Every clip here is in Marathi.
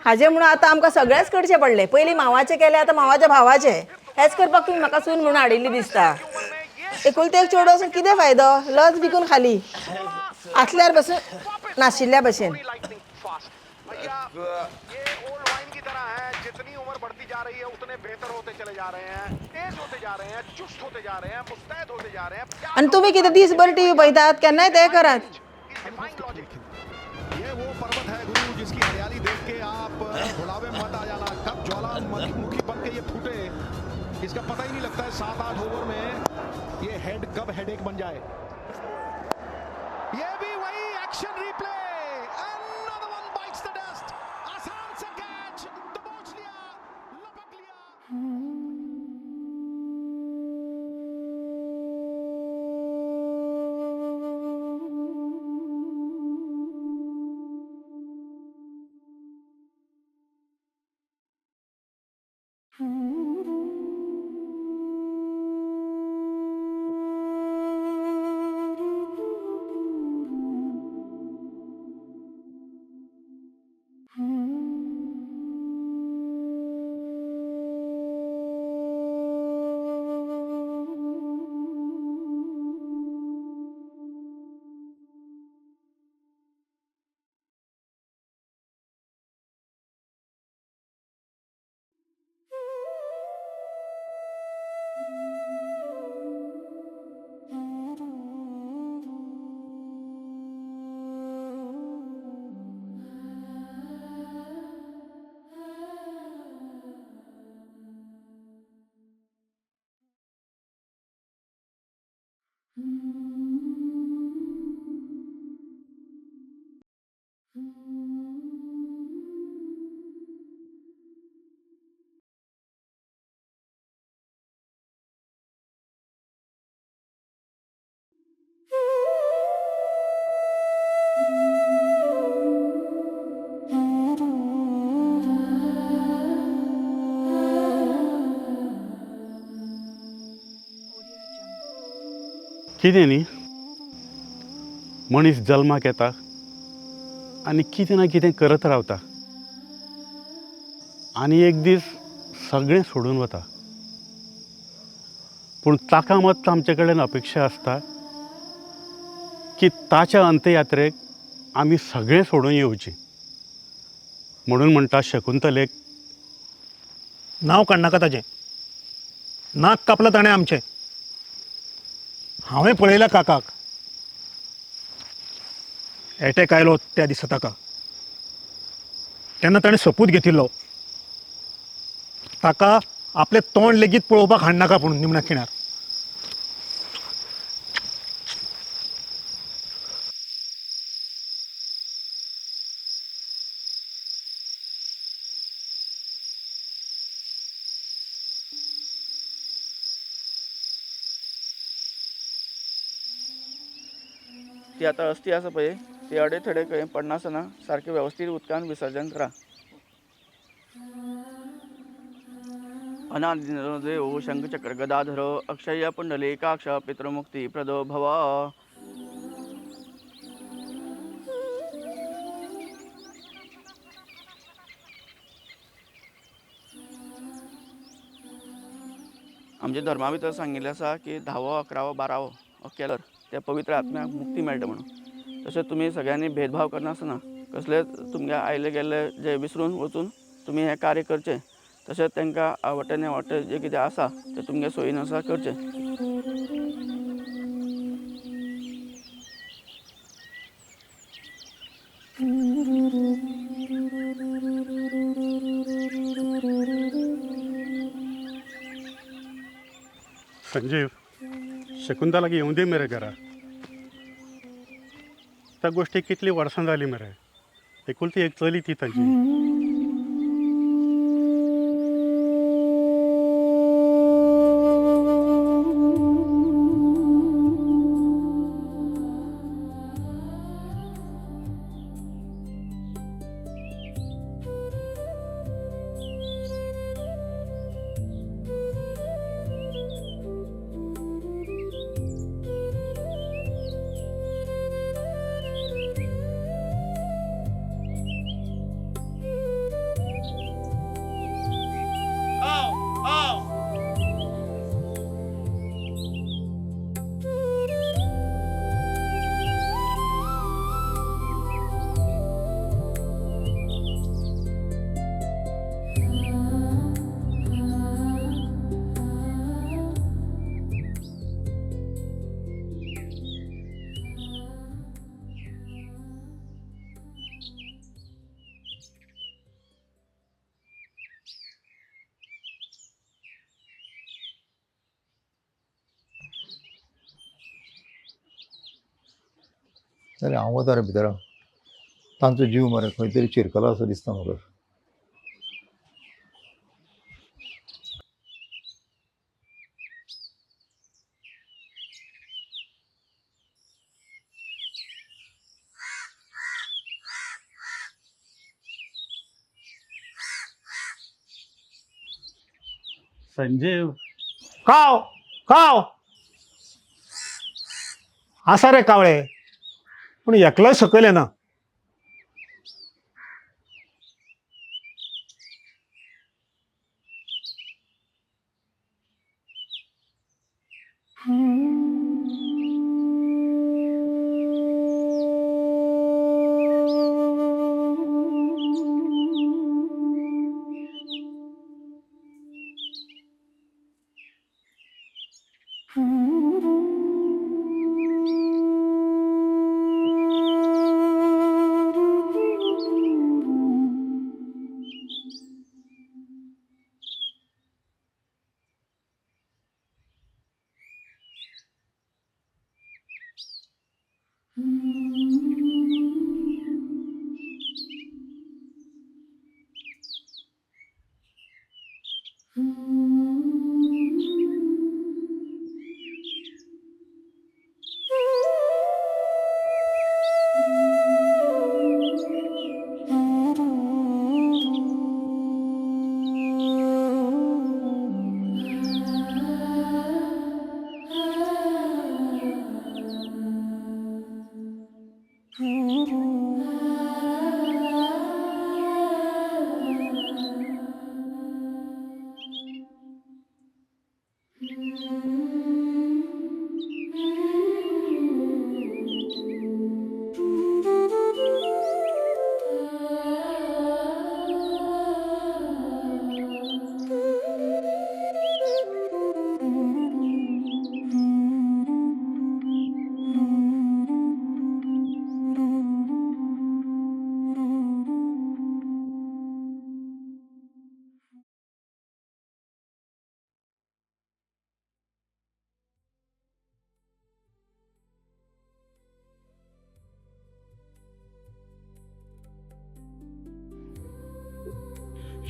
हाजे म्हणून आता आमकां सगळेच करचे पडले. पयलीं मावाचे केले, आता मावाच्या भावाचे. हेच करपाक तुम्ही म्हाका सून म्हणून हाडिल्ली दिसता. एकुलते एक चेडूं असून कितें फायदो? लज विकून खाली असल्यार बसून नाशिल्ल्या भशेन. जितनी उम्र बढ़ती जा रही है उतने बेहतर होते चले जा रहे हैं, तेज होते जा रहे हैं, चुस्त होते जा रहे हैं, मुस्तैद होते जा रहे हैं। आणि तुम्ही कितें दिसभर टीव्ही पळयतात, केन्नाय ते करात. ये वो पर्वत है गुरु जिसकी हरियाली देख के आप बुढ़ावे में मत आ जाना। कब ज्वालामुखी बन के ये फूटे इसका पता ही नहीं लगता है। 7-8 ओवर में ये हेड कब हेडेक बन जाए। ये भी वही action replay, another one bites the dust। आसान सा कैच दबोच लिया, लपक लिया। कितें न्ही मनीस जल्माक येता आनी कितें ना कितें करत रावता आनी एक दीस सगळें सोडून वता. पूण ताका मात आमचे कडेन अपेक्षा आसता की ताच्या अंत्ययात्रेक आमी सगळें सोडून येवचें. म्हणून म्हणटा शकुंतलेक, नांव काडनाका ताचें. नाक कापलां ताणें आमचें. हांवें पळयलां काकाक. एटॅक आयलो त्या दिसा ताका. तेन्ना ताणें सोपूत घेतिल्लो ताका आपलें तोंड लेगीत पळोवपाक हाडनाका पूण निमण्या खिणाक. ती आता अस्थी आसा पळय ती अडे थडे खंय पडनासतना सारकें वेवस्थीत उदकान विसर्जन करा. अनादिदेव शंखचक्र गदाधर अक्षय पुंडलीकाक्ष पितृमुक्ती प्रदो भव. आमच्या धर्मा भितर सांगिल्लें आसा की 10वो 11वो 12वो केल्यार त्या पवित्र आत्म्याक मुक्ती मेळटा म्हणून. तशेंच तुमी सगळ्यांनी भेदभाव करनासतना कसले तुमगे आयले गेल्ले जे विसरून वचून तुमी हें कार्य करचें. तशेंच तांकां आवडटे नेवडटे जें कितें आसा तें तुमगे सोयीनुसार करचें. संजीव, शकुंतलाक येवं दी मरे घरा. त्या गोश्टीक कितलीं वर्सां जालीं मरे. एकुलती एक चली ती ताची. जाल्यार हांव वता रे भितर तांचो जीव मरे खंय तरी चिरकला असो दिसता म्हाका. संजय काव काव आसा रे कावळे पूण एकलोय सकयल येना.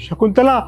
शकुंतला